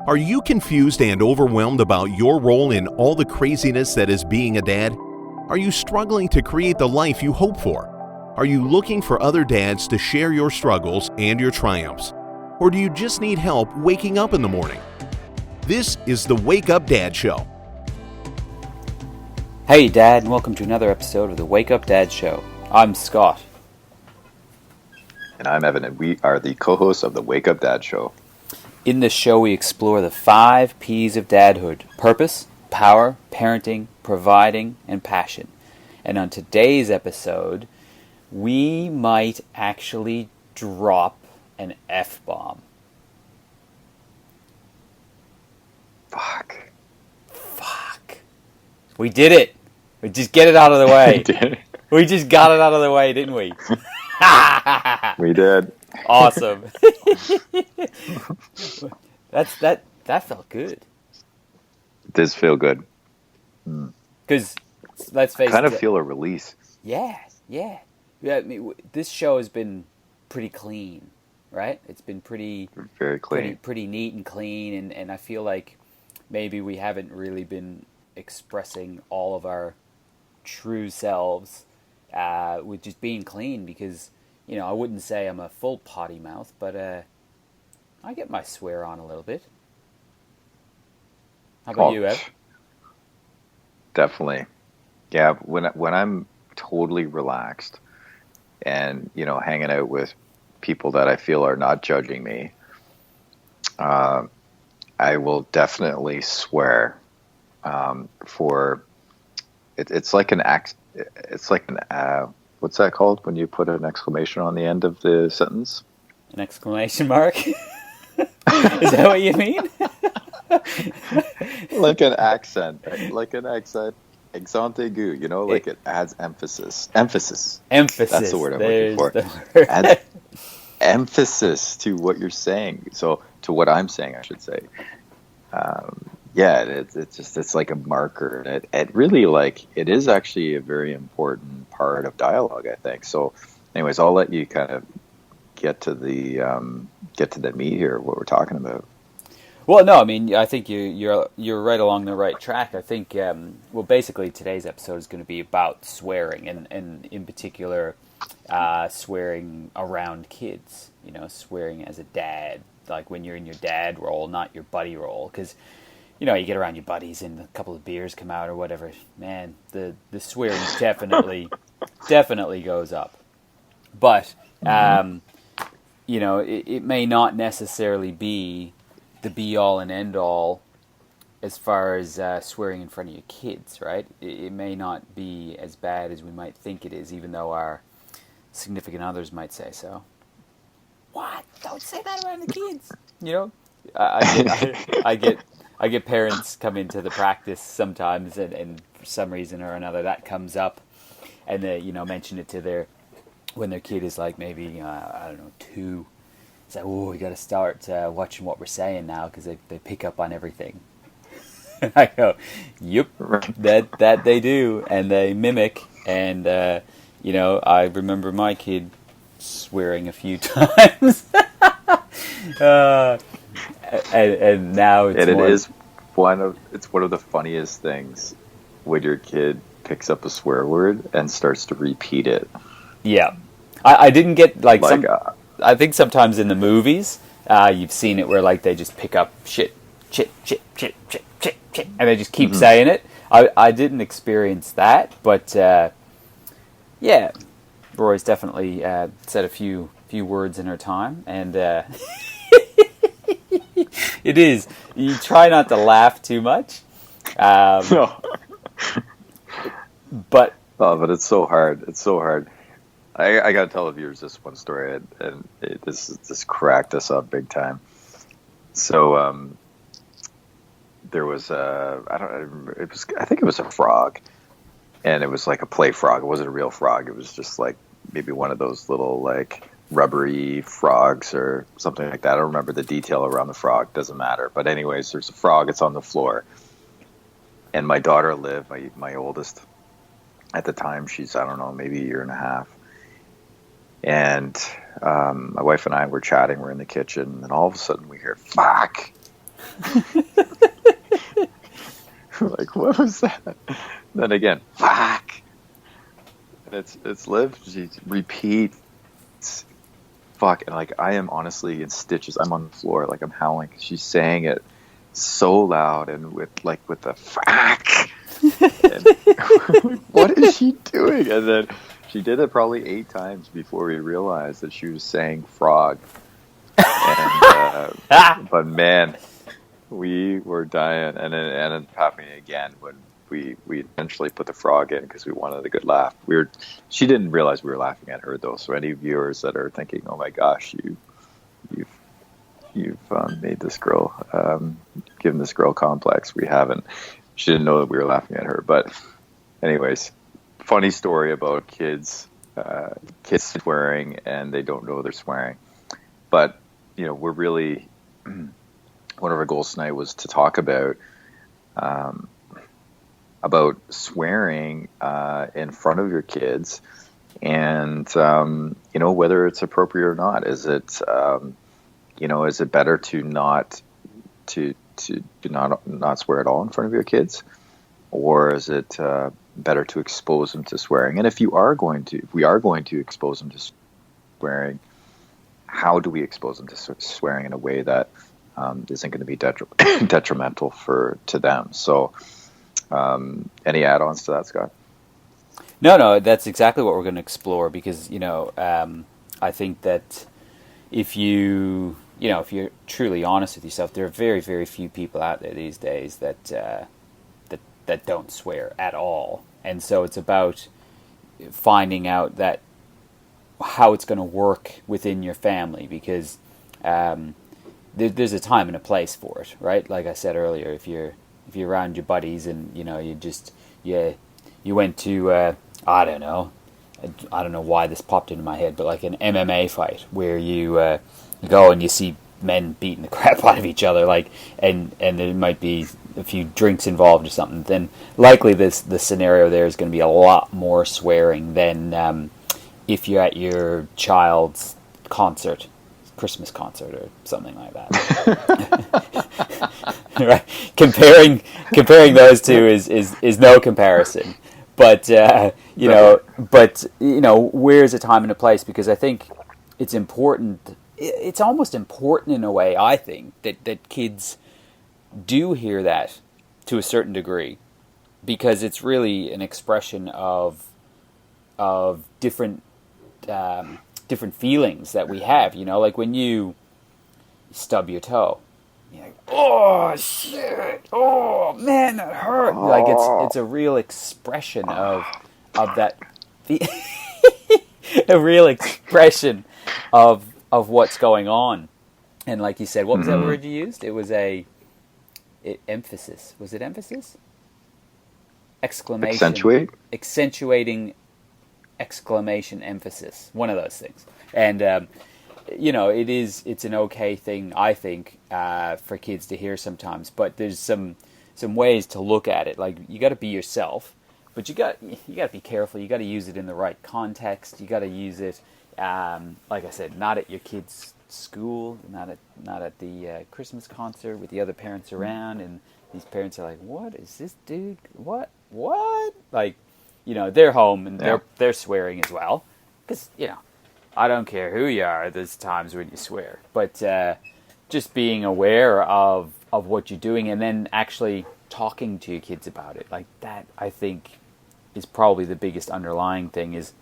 Are you confused and overwhelmed about your role in all the craziness that is being a dad? Are you struggling to create the life you hope for? Are you looking for other dads to share your struggles and your triumphs? Or do you just need help waking up in the morning? This is the Wake Up Dad Show. Hey Dad, and welcome to another episode of the Wake Up Dad Show. I'm Scott. And I'm Evan, and we are the co-hosts of the Wake Up Dad Show. In this show, we explore the 5 P's of dadhood: purpose, power, parenting, providing, and passion. And on today's episode, we might actually drop an F-bomb. Fuck. We did it. We just get it out of the way. We just got it out of the way, didn't we? We did. Awesome. That felt good. It does feel good. Because let's face it, kind of feel a release. Yeah. I mean, this show has been pretty clean, right? It's been very clean, pretty neat and clean, and I feel like maybe we haven't really been expressing all of our true selves with just being clean, because I wouldn't say I'm a full potty mouth, but I get my swear on a little bit. How about you, Ev? Definitely. Yeah, when I'm totally relaxed and, hanging out with people that I feel are not judging me, I will definitely swear. It's like an act. It's like an what's that called when you put an exclamation on the end of the sentence? An exclamation mark? Is that what you mean? Like an accent. Accent aigu, like it adds emphasis. Emphasis. That's the word I'm looking for. Adds emphasis to what you're saying. So, to what I'm saying, I should say. It's like a marker. And it really, it is actually a very important part of dialogue, I think. So anyways, I'll let you kind of get to the meat here of what we're talking about. Well, no, I mean, I think you're right along the right track. I think, basically today's episode is going to be about swearing, and in particular, swearing around kids, swearing as a dad, like when you're in your dad role, not your buddy role, because you get around your buddies and a couple of beers come out or whatever. Man, the swearing definitely goes up. But, it may not necessarily be the be-all and end-all as far as swearing in front of your kids, right? It may not be as bad as we might think it is, even though our significant others might say so. What? Don't say that around the kids. I get parents come into the practice sometimes, and for some reason or another that comes up, and they mention it to when their kid is like maybe 2. It's like, we got to start watching what we're saying now, because they pick up on everything. I go, yep, that they do, and they mimic, and I remember my kid swearing a few times. And now it's one of the funniest things when your kid picks up a swear word and starts to repeat it. Yeah, I didn't get I think sometimes in the movies you've seen it where they just pick up shit, and they just keep saying it. I didn't experience that, but yeah, Roy's definitely said a few words in her time, and it is. You try not to laugh too much. No. But it's so hard. It's so hard. I got to tell the viewers this one story, and this cracked us up big time. So there was I think it was a frog, and it was like a play frog. It wasn't a real frog. It was just maybe one of those little rubbery frogs or something like that. I don't remember the detail around the frog. Doesn't matter. But anyways, there's a frog. It's on the floor. And my daughter Liv, my oldest, at the time, she's, I don't know, maybe a year and a half. And my wife and I were chatting. We're in the kitchen. And all of a sudden we hear, fuck. Like, what was that? Then again, fuck. And it's Liv. She repeats, fuck. And like, I am honestly in stitches. I'm on the floor, like I'm howling. She's saying it so loud and with the fuck. And, what is she doing? And then she did it probably 8 times before we realized that she was saying frog. And but man, we were dying, and it ended up happening again when we eventually put the frog in because we wanted a good laugh. She didn't realize we were laughing at her though. So any viewers that are thinking, "Oh my gosh, you've made this girl, given this girl complex," we haven't. She didn't know that we were laughing at her. But anyways, funny story about kids swearing and they don't know they're swearing. But we're really one of our goals tonight was to talk about swearing in front of your kids, and whether it's appropriate or not. Is it is it better to not swear at all in front of your kids, or is it better to expose them to swearing? And if we are going to expose them to swearing, how do we expose them to swearing in a way that isn't going to be detrimental to them? So, any add-ons to that, Scott? No, that's exactly what we're going to explore, because I think that if you're truly honest with yourself, there are very, very few people out there these days that don't swear at all, and so it's about finding out that how it's going to work within your family, because there's a time and a place for it, right? Like I said earlier, if you're around your buddies and you went to I don't know why this popped into my head, but like an MMA fight where you go and you see men beating the crap out of each other, like and there might be a few drinks involved or something, then likely the scenario there is going to be a lot more swearing than if you're at your child's Christmas concert or something like that. Right? Comparing those two is no comparison. But where's a time and a place? Because I think it's important. It's almost important in a way, I think, that kids do hear that to a certain degree, because it's really an expression of different feelings that we have. Like when you stub your toe, you're like, oh shit, oh man, that hurt. Like it's a real expression of that, a real expression of what's going on. And like you said, what was that word you used? It was emphasis. Was it emphasis? Exclamation. Accentuating. Exclamation, emphasis. One of those things. And it's an okay thing, I think, for kids to hear sometimes. But there's some ways to look at it. Like, you got to be yourself, but you got to be careful. You got to use it in the right context. You got to use it, like I said, not at your kid's school, not at the Christmas concert with the other parents around, and these parents are like, "What is this dude? What?" Like, they're home and they're swearing as well, because I don't care who you are. There's times when you swear, but just being aware of what you're doing, and then actually talking to your kids about it, like that, I think, is probably the biggest underlying thing. Is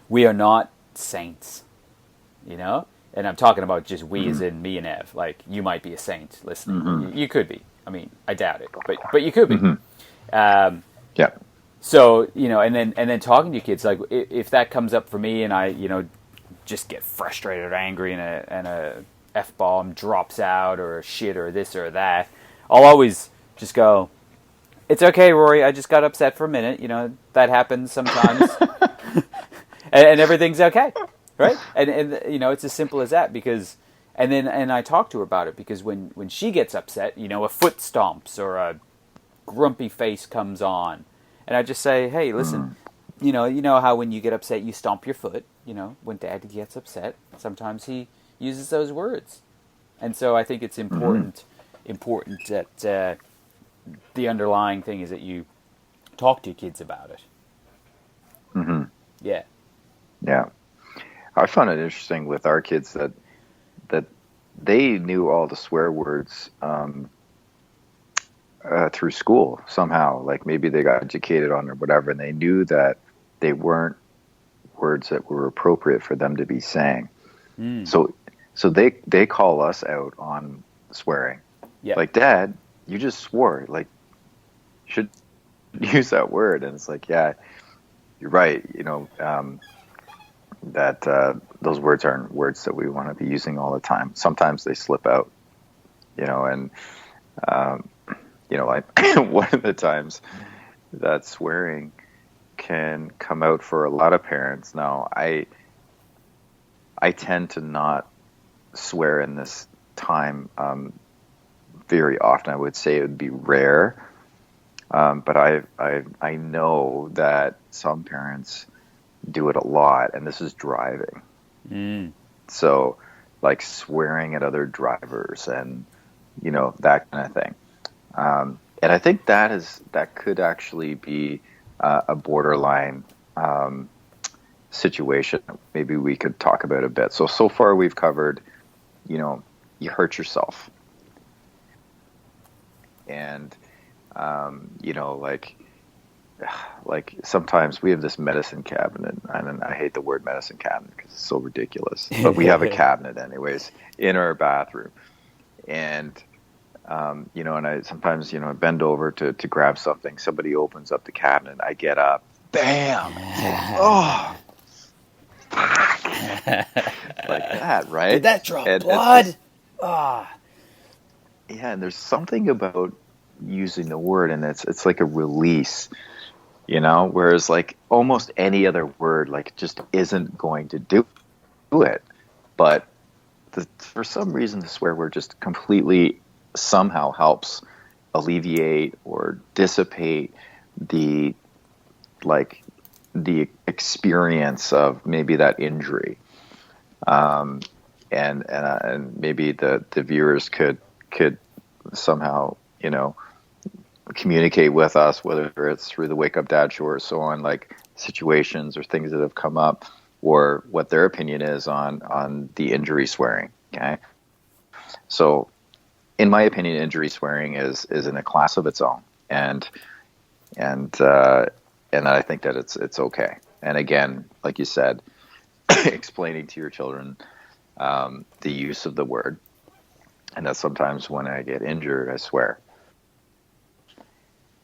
we are not saints, and I'm talking about just we, as in me and Ev. Like, you might be a saint listening. You could be. I mean, I doubt it, but you could be. Yeah. So, and then talking to your kids, like if that comes up for me and I, just get frustrated or angry and a F-bomb drops out, or a shit or this or that, I'll always just go, "It's okay, Rory, I just got upset for a minute. That happens sometimes." and everything's okay, right? And it's as simple as that, because and I talk to her about it, because when she gets upset, a foot stomps or a grumpy face comes on. And I just say, "Hey, listen, you know how when you get upset you stomp your foot? When Dad gets upset, sometimes he uses those words." And so I think it's important important that the underlying thing is that you talk to your kids about it. Mm-hmm. Yeah. Yeah. I found it interesting with our kids that they knew all the swear words through school somehow. Like maybe they got educated on or whatever, and they knew that they weren't words that were appropriate for them to be saying. So they call us out on swearing. Yeah. Like, Dad, you just swore. Like, you should use that word. And it's like, yeah, you're right. That those words aren't words that we want to be using all the time. Sometimes they slip out, and like one of the times that swearing can come out for a lot of parents. Now, I tend to not swear in this time very often. I would say it would be rare, but I know that some parents do it a lot, and this is driving. So, like swearing at other drivers and that kind of thing. And I think that could actually be a borderline situation. Maybe we could talk about a bit. So far we've covered, you hurt yourself, and like sometimes we have this medicine cabinet, and I hate the word medicine cabinet because it's so ridiculous, but we have a cabinet anyways in our bathroom, and and I sometimes I bend over to grab something, somebody opens up the cabinet, I get up, bam, oh, like that, right? Did that drop blood? Yeah, and there's something about using the word, and it's like a release, whereas like almost any other word like just isn't going to do it, but for some reason the swear word just completely somehow helps alleviate or dissipate the experience of maybe that injury, and maybe the viewers could somehow communicate with us, whether it's through the Wake Up Dad show or so on, like situations or things that have come up, or what their opinion is on the injury swearing. Okay, so in my opinion, injury swearing is in a class of its own, and I think that it's okay. And again, like you said, explaining to your children the use of the word, and that sometimes when I get injured, I swear.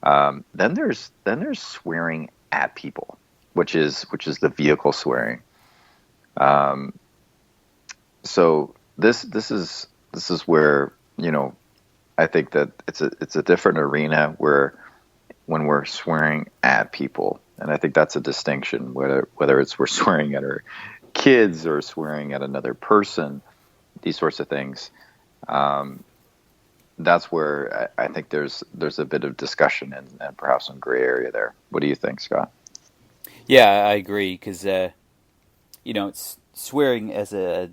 Then there's swearing at people, which is the vehicle swearing. So this is where I think that it's a different arena where when we're swearing at people, and I think that's a distinction, whether it's we're swearing at our kids or swearing at another person, these sorts of things. That's where I think there's a bit of discussion and perhaps some gray area there. What do you think, Scott? Yeah, I agree, because it's swearing as a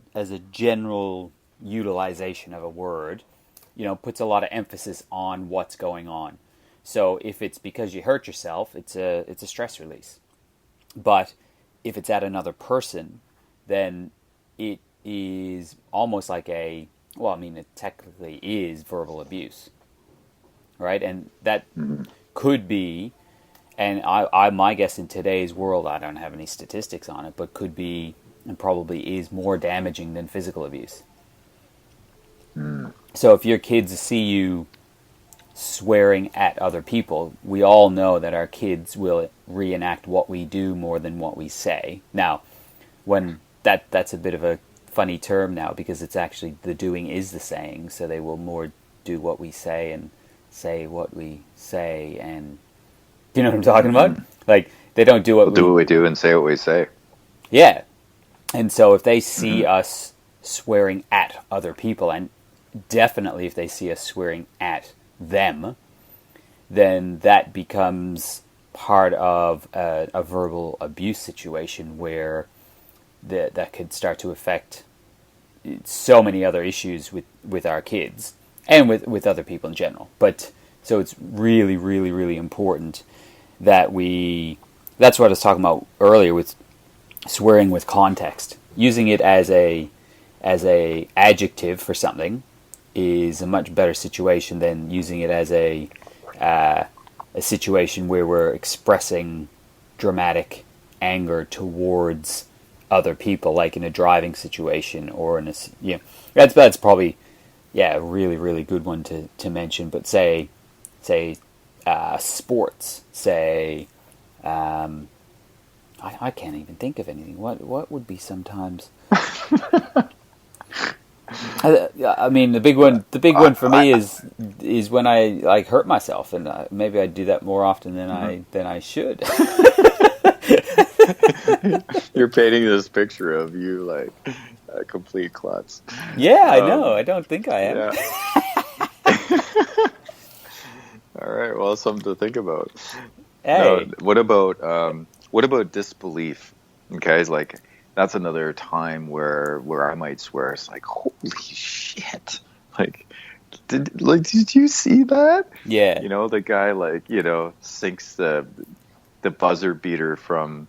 general utilization of a word, puts a lot of emphasis on what's going on. So if it's because you hurt yourself, it's a stress release. But if it's at another person, then it is almost like it technically is verbal abuse, right? And that could be, and my guess in today's world, I don't have any statistics on it, but could be and probably is more damaging than physical abuse. So if your kids see you swearing at other people, we all know that our kids will reenact what we do more than what we say. Now, when that's a bit of a funny term now, because it's actually the doing is the saying, so they will more do what we say and say what we say, and you know what I'm talking about? Like, they don't do what we do and say what we say. Yeah. And so if they see us swearing at other people, and definitely if they see us swearing at them, then that becomes part of a verbal abuse situation where that could start to affect so many other issues with our kids. and with other people in general. But so it's really, really, really important that that's what I was talking about earlier with swearing with context. Using it as a adjective for something is a much better situation than using it as a situation where we're expressing dramatic anger towards other people, like in a driving situation or in a, that's probably a really, really good one to mention. But say sports, say I can't even think of anything. What would be sometimes? I mean, the big one for me is when I like hurt myself, and maybe I do that more often than I should. You're painting this picture of you like a complete klutz. Yeah, I know. I don't think I am. Yeah. All right. Well, something to think about. Hey. No, what about disbelief? Okay, it's like that's another time where I might swear. It's like, holy shit! Like, did you see that? Yeah. The guy sinks the buzzer beater from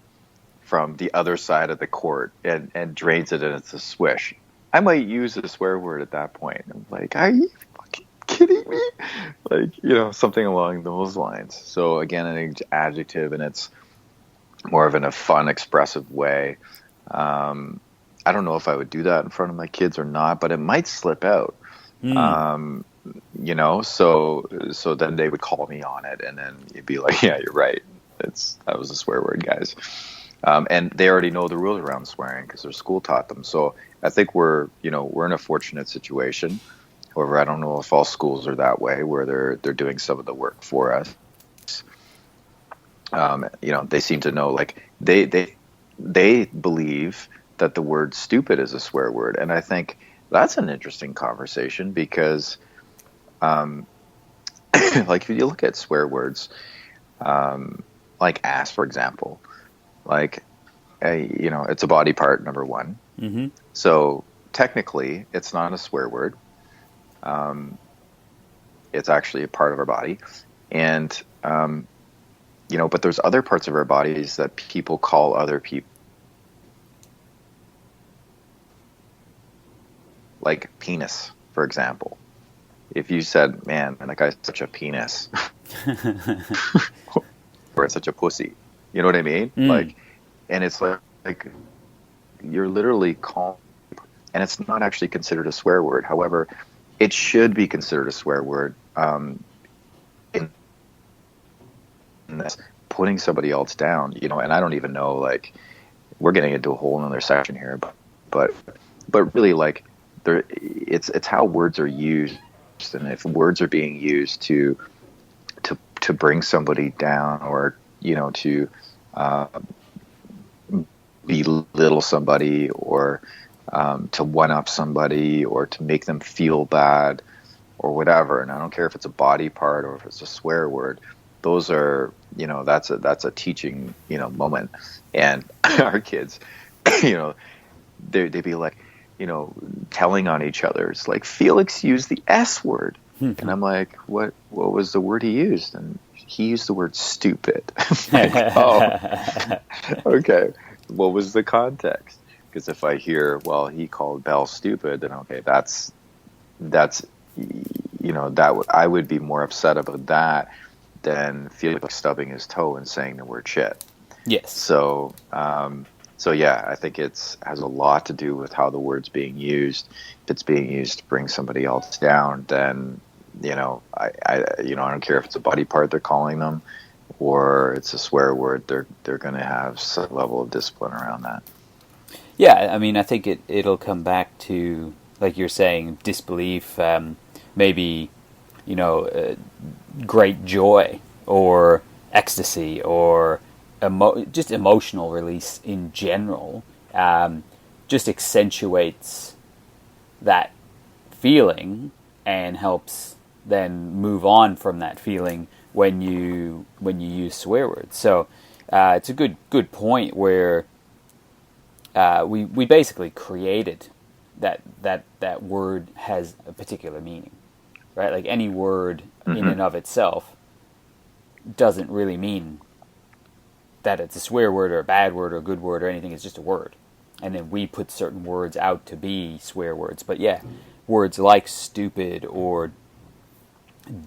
the other side of the court and drains it, and it's a swish. I might use a swear word at that point. I'm like, are you fucking kidding me? Like, something along those lines. So again, an adjective, and it's more of in a fun, expressive way. I don't know if I would do that in front of my kids or not, but it might slip out. So then they would call me on it, and then you'd be like, yeah, you're right. That was a swear word, guys. And they already know the rules around swearing because their school taught them. So I think we're in a fortunate situation. However, I don't know if all schools are that way, where they're doing some of the work for us. They seem to know, like they believe that the word stupid is a swear word, and I think that's an interesting conversation because, like if you look at swear words, like ass, for example. Like, it's a body part, number one. Mm-hmm. So technically, it's not a swear word. It's actually a part of our body. And, but there's other parts of our bodies that people call other people. Like penis, for example. If you said, man, that guy's such a penis. Or it's such a pussy. You know what I mean? Like, and it's like you're literally calling, and it's not actually considered a swear word. However, it should be considered a swear word. In this, putting somebody else down, and I don't even know, like, we're getting into a whole another section here, but really, like, it's how words are used, and if words are being used to bring somebody down, or to belittle somebody, or to one-up somebody, or to make them feel bad, or whatever. And I don't care if it's a body part or if it's a swear word. Those are, that's a teaching, moment. And our kids, they'd be like, telling on each other. It's like, Felix used the S word. And I'm like, what was the word he used? And he used the word stupid. Like, oh, okay. What was the context? Because if I hear, well, he called Belle stupid, then okay, that's I would be more upset about that than Felix stubbing his toe and saying the word shit. Yes. So yeah, I think has a lot to do with how the word's being used. If it's being used to bring somebody else down, then I don't care if it's a body part they're calling them, or it's a swear word. They're going to have some level of discipline around that. Yeah, I mean, I think it'll come back to, like you're saying, disbelief. Maybe great joy or ecstasy or just emotional release in general. Just accentuates that feeling and helps then move on from that feeling when you use swear words. So it's a good point where we basically created that word has a particular meaning. right? Like any word in Mm-hmm. and of itself doesn't really mean that it's a swear word or a bad word or a good word or anything. It's just a word. And then we put certain words out to be swear words. But yeah, words like stupid or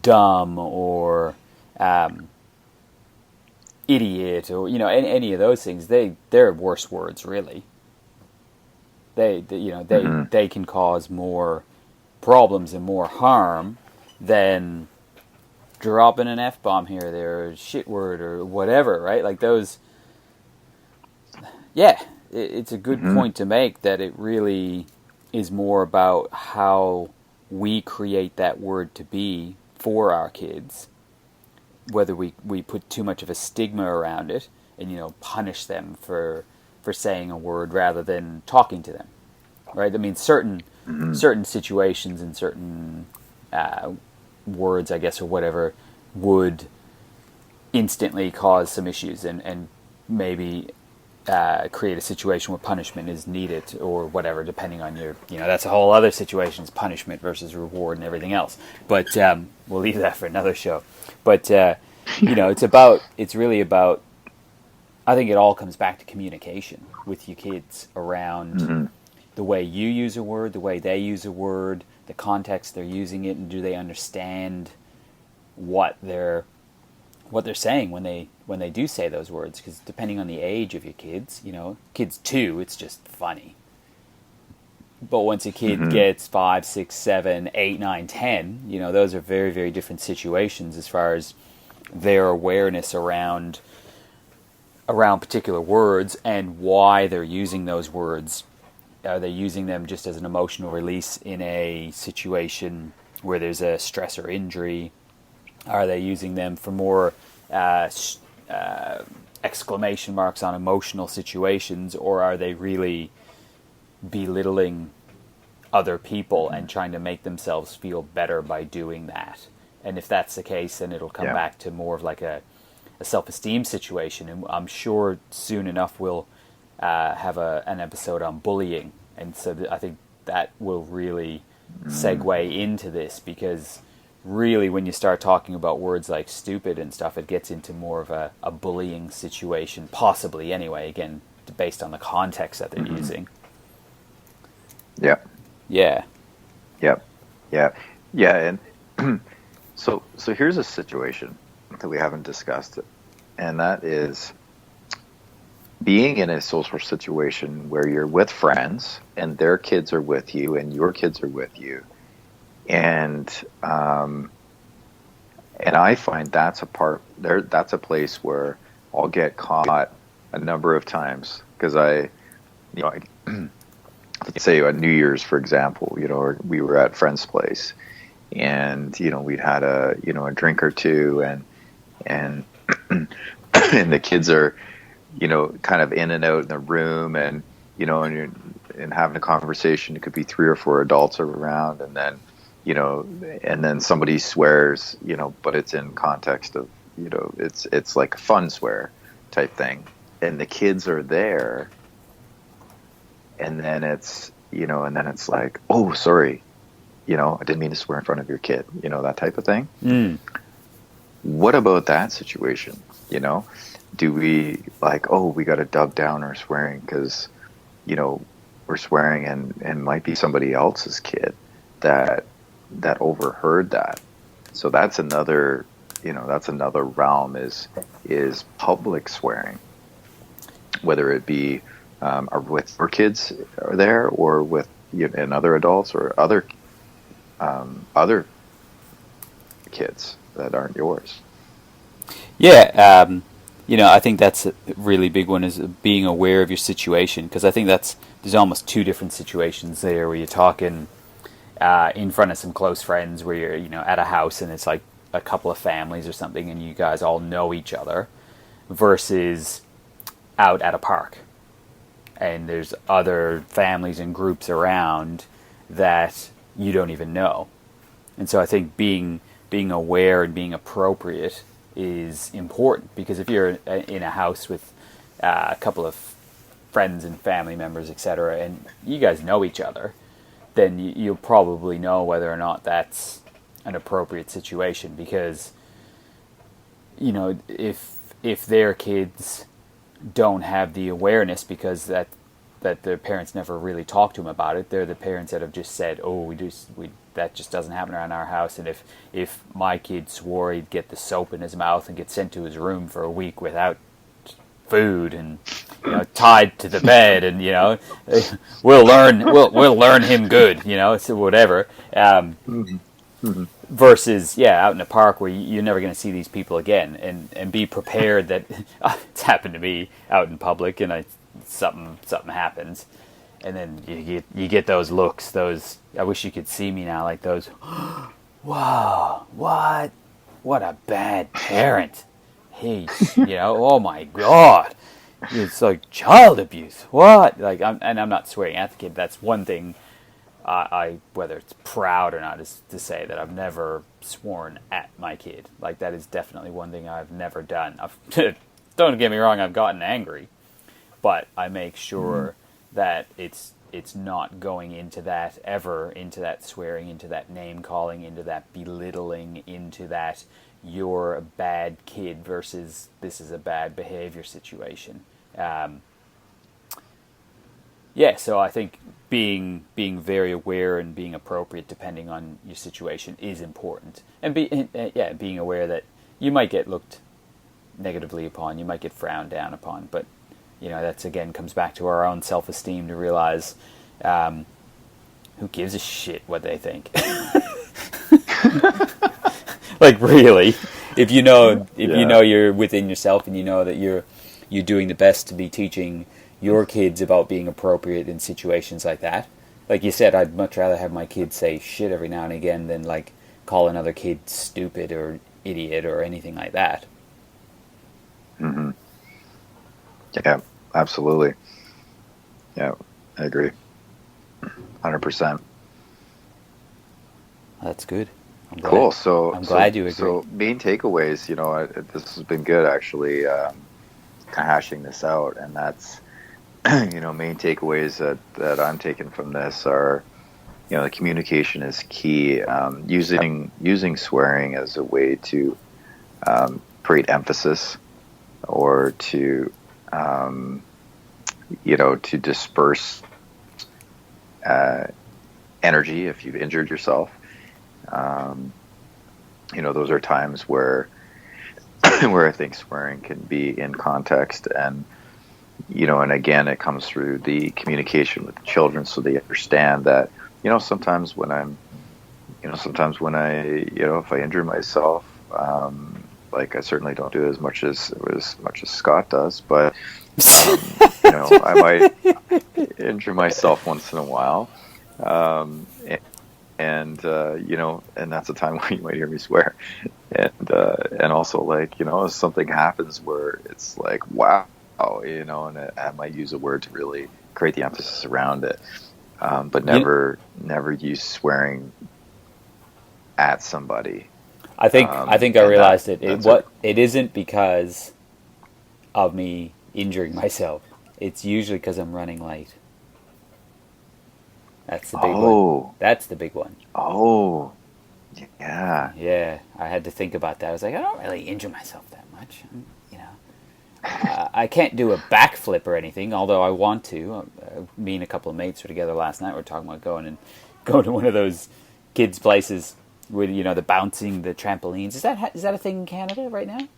dumb or idiot or, any of those things, they're worse words, really. Mm-hmm. They can cause more problems and more harm than dropping an F-bomb here or there, or a shit word or whatever, right? Like those, yeah, it's a good Mm-hmm. point to make that it really is more about how we create that word to be for our kids, whether we put too much of a stigma around it and, punish them for saying a word rather than talking to them, right? I mean, Mm-hmm. certain situations and certain words, I guess, or whatever, would instantly cause some issues and maybe create a situation where punishment is needed or whatever, depending on your, that's a whole other situation, is punishment versus reward and everything else. But we'll leave that for another show. But, it's really about, I think it all comes back to communication with your kids around Mm-hmm. the way you use a word, the way they use a word, the context they're using it, and do they understand what they're saying when they do say those words? Because depending on the age of your kids, kids 2, it's just funny. But once a kid Mm-hmm. gets 5, 6, 7, 8, 9, 10, those are very, very different situations as far as their awareness around particular words and why they're using those words. Are they using them just as an emotional release in a situation where there's a stress or injury? Are they using them for more exclamation marks on emotional situations, or are they really belittling other people and trying to make themselves feel better by doing that? And if that's the case, then it'll come Yeah. back to more of like a self-esteem situation. And I'm sure soon enough we'll have an episode on bullying. And so I think that will really segue into this, because really when you start talking about words like stupid and stuff, it gets into more of a bullying situation, possibly anyway, again, based on the context that they're Mm-hmm. using. Yeah. Yeah. Yeah. Yeah. Yeah. And so here's a situation that we haven't discussed, and that is being in a social situation where you're with friends and their kids are with you and your kids are with you. And I find that's a place where I'll get caught a number of times because let's say on New Year's, for example, or we were at friend's place and, we'd had a drink or two and and the kids are, kind of in and out in the room and, and you're and having a conversation. It could be 3 or 4 adults around and then, and then somebody swears, but it's in context of, it's like a fun swear type thing. And the kids are there. And then it's like, oh, sorry, I didn't mean to swear in front of your kid, that type of thing. Mm. What about that situation? Do we like, oh, we got to dub down our swearing because, we're swearing and might be somebody else's kid that overheard that. So that's another realm is public swearing, whether it be with your kids are there or with and other adults or other kids that aren't yours. Yeah, I think that's a really big one, is being aware of your situation, because I think there's almost 2 different situations there where you're talking in front of some close friends where you're, at a house and it's like a couple of families or something and you guys all know each other, versus out at a park and there's other families and groups around that you don't even know. And so I think being aware and being appropriate is important, because if you're in a house with a couple of friends and family members, etc., and you guys know each other, then you'll probably know whether or not that's an appropriate situation, because you know, if their kids don't have the awareness, because that their parents never really talked to them about it, they're the parents that have just said, oh, we that just doesn't happen around our house. And if my kid swore, he'd get the soap in his mouth and get sent to his room for a week without food, and you know, tied to the bed, and you know, we'll learn him good, you know, so whatever. Versus, out in the park where you're never going to see these people again, and be prepared that it's happened to me out in public, and something happens, and then you get those looks, those, I wish you could see me now, like those, wow, what a bad parent. Hey, you know, oh my God, it's like child abuse. What? Like, I'm not swearing at the kid. That's one thing. I whether it's proud or not is to say that I've never sworn at my kid. Like, that is definitely one thing I've never done. Don't get me wrong, I've gotten angry, but I make sure that it's not going into that ever, into that swearing, into that name calling, into that belittling, into that you're a bad kid versus this is a bad behavior situation. So I think being very aware and being appropriate depending on your situation is important, and being aware that you might get looked negatively upon, you might get frowned down upon, but you know, that's again comes back to our own self-esteem to realize who gives a shit what they think. Like, really, if you know you're within yourself, and you know that you're doing the best to be teaching your kids about being appropriate in situations like that. Like you said, I'd much rather have my kids say shit every now and again than like call another kid stupid or idiot or anything like that. Mm-hmm. Yeah, absolutely. Yeah, I agree. 100%. That's good. Cool. So I'm glad you agree. So main takeaways, you know, this has been good actually, kind of hashing this out, and that's, you know, main takeaways that I'm taking from this are, you know, the communication is key. Using swearing as a way to create emphasis, or to you know, to disperse energy if you've injured yourself. You know, those are times where I think swearing can be in context, and you know, and again, it comes through the communication with the children, so they understand that, you know, sometimes when I, you know, if I injure myself, like I certainly don't do it as much as Scott does, but you know, I might injure myself once in a while, and you know, and that's a time when you might hear me swear, and also, like, you know, if something happens where it's like, wow, you know, and I might use a word to really create the emphasis around it, but never use swearing at somebody. I think I realized it isn't because of me injuring myself. It's usually because I'm running late. That's the big one. That's the big one. Oh, yeah. Yeah, I had to think about that. I was like, I don't really injure myself that much. You know, I can't do a backflip or anything, although I want to. Me and a couple of mates were together last night. We were talking about going to one of those kids' places with, you know, the bouncing, the trampolines. Is that a thing in Canada right now?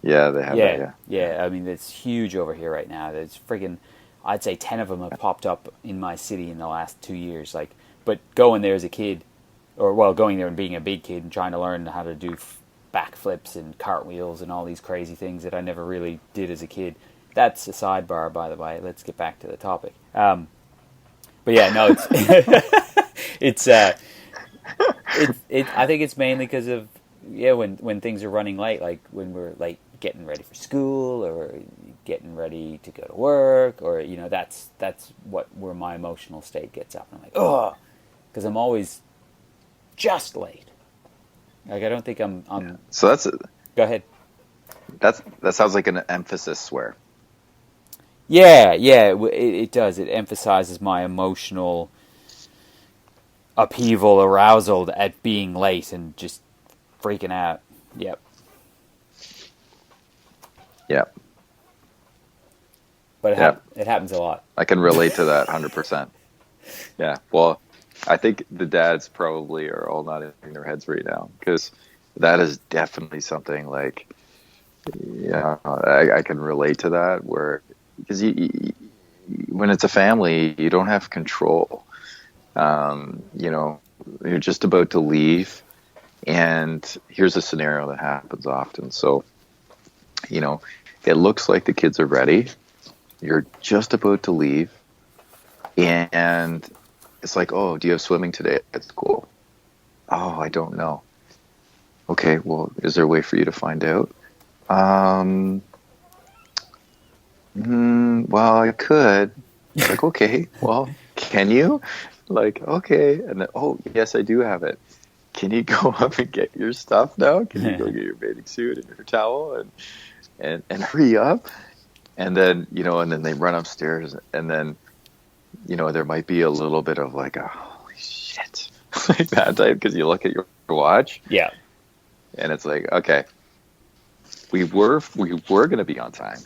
Yeah, they have that, Yeah, I mean, it's huge over here right now. There's friggin', I'd say 10 of them have popped up in my city in the last 2 years. Like, but going there as a kid, going there and being a big kid and trying to learn how to do backflips and cartwheels and all these crazy things that I never really did as a kid. That's a sidebar, by the way. Let's get back to the topic. But yeah, no, it's I think it's mainly because of, when things are running late, like when we're like getting ready for school or getting ready to go to work, or, you know, that's where my emotional state gets up. And I'm like, oh, because I'm always just late. Like, I don't think I'm yeah. So that's it. Go ahead. That sounds like an emphasis swear. Yeah, it does. It emphasizes my emotional upheaval, arousal at being late and just freaking out. Yep. Yeah. But it happens a lot. I can relate to that 100%. Yeah. Well, I think the dads probably are all nodding their heads right now, because that is definitely something like, yeah, I can relate to that, where, because when it's a family, you don't have control. You know, you're just about to leave, and here's a scenario that happens often. So, you know, it looks like the kids are ready. You're just about to leave, and it's like, oh, do you have swimming today at school? Oh, I don't know. Okay, well, is there a way for you to find out? Well, I could. Like, okay, well, can you? Like, okay. And then, oh, yes, I do have it. Can you go up and get your stuff now? Can you go get your bathing suit and your towel and hurry up? And then, you know, and then they run upstairs, and then, you know, there might be a little bit of like, a, holy shit, like that type, because you look at your watch. Yeah. And it's like, okay, we were going to be on time.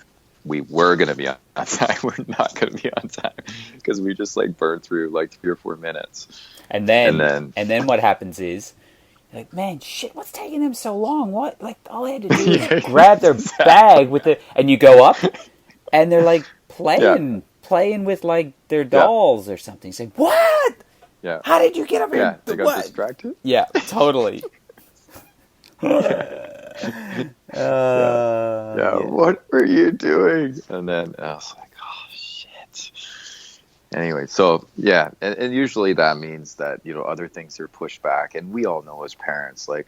We were going to be on time. We're not going to be on time, because we just like burned through like 3 or 4 minutes. And then what happens is, like, man, shit, what's taking them so long? What? Like, all I had to do is grab their bag with it, and you go up, and they're like playing with like their dolls or something. It's like, what? Yeah. How did you get up here? Yeah, they got distracted. Yeah, totally. Yeah, what were you doing? And then I was like, oh shit. Anyway, so yeah, and usually that means that, you know, other things are pushed back, and we all know as parents, like,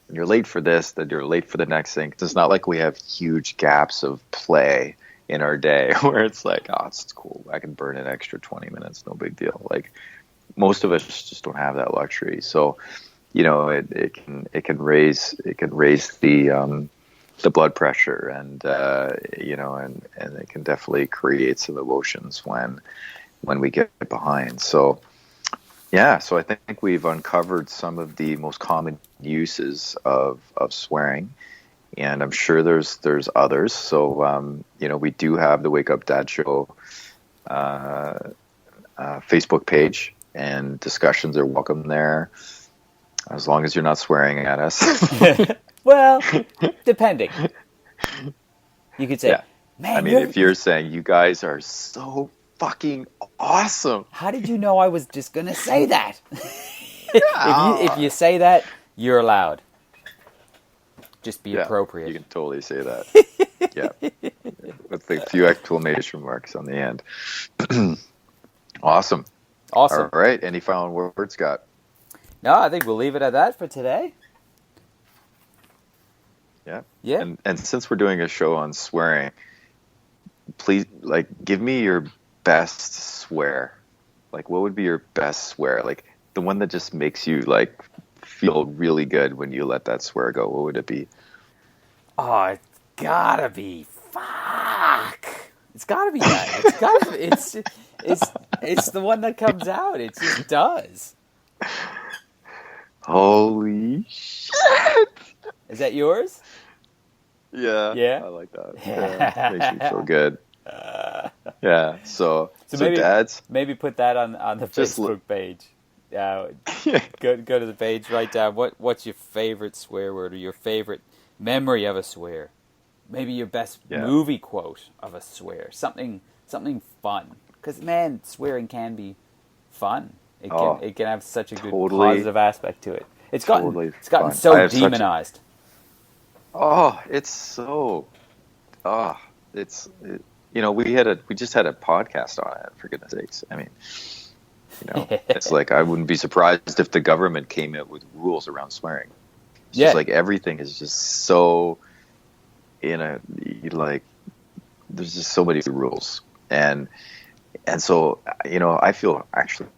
when you're late for this, then you're late for the next thing. It's not like we have huge gaps of play in our day where it's like, oh, it's cool, I can burn an extra 20 minutes, no big deal. Like, most of us just don't have that luxury. So, you know, it can raise the blood pressure, and you know, and it can definitely create some emotions when we get behind. So yeah, so I think we've uncovered some of the most common uses of swearing, and I'm sure there's others. So you know, we do have the Wake Up Dad Show Facebook page, and discussions are welcome there, as long as you're not swearing at us. Well, depending. You could say, yeah. Man, I mean, if you're saying you guys are so fucking awesome. How did you know I was just going to say that? If you say that, you're allowed. Just be appropriate. You can totally say that. Yeah. With a few exclamation marks on the end. Awesome. All right. Any final words, Scott? No, I think we'll leave it at that for today. Yeah. Yeah. And since we're doing a show on swearing, please, like, give me your best swear. Like, what would be your best swear? Like, the one that just makes you, like, feel really good when you let that swear go. What would it be? Oh, it's gotta be fuck. It's gotta be that. It's gotta be, it's the one that comes out. It just does. Holy shit. Is that yours? Yeah. Yeah. I like that. Yeah, makes me feel good. Yeah. So maybe, dads, maybe put that on the Facebook page. Go to the page, write down what's your favorite swear word, or your favorite memory of a swear. Maybe your best movie quote of a swear. Something fun. Because, man, swearing can be fun. It can have such a good positive aspect to it. It's gotten so demonized. You know, we just had a podcast on it, for goodness sakes. I mean, you know, it's like, I wouldn't be surprised if the government came out with rules around swearing. It's just like, everything is just so like, there's just so many rules. And so, you know, I feel actually,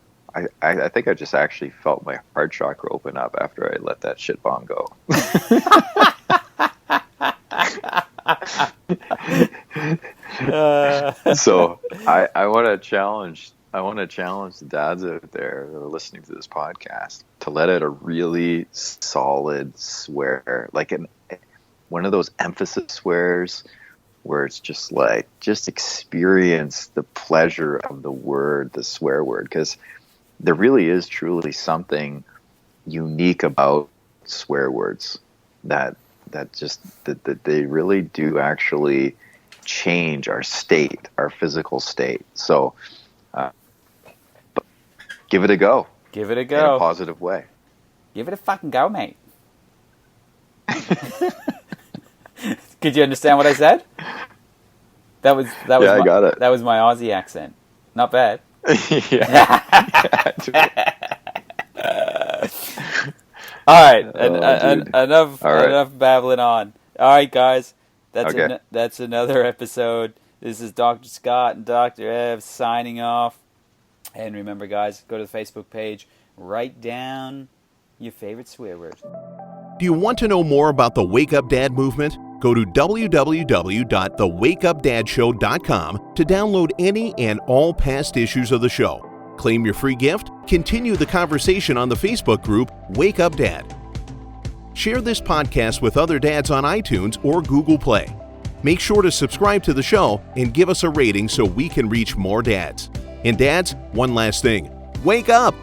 I think I just actually felt my heart chakra open up after I let that shit bomb go. So I want to challenge I want to challenge the dads out there that are listening to this podcast to let out a really solid swear, like one of those emphasis swears where it's just like, just experience the pleasure of the word, the swear word, because there really is truly something unique about swear words that they really do actually change our state, our physical state. So give it a go. Give it a In go. a positive way. Give it a fucking go, mate. Could you understand what I said? That was I got it. That was my Aussie accent. Not bad. Yeah. All right, All right. enough babbling on. All right, guys, that's Okay. that's another episode. This is Dr. Scott and Dr. Ev signing off. And remember, guys, go to the Facebook page, write down your favorite swear word. Do you want to know more about the Wake Up Dad movement? Go to www.thewakeupdadshow.com to download any and all past issues of the show. Claim your free gift. Continue the conversation on the Facebook group Wake Up Dad. Share this podcast with other dads on iTunes or Google Play. Make sure to subscribe to the show and give us a rating so we can reach more dads. And dads, one last thing. Wake up!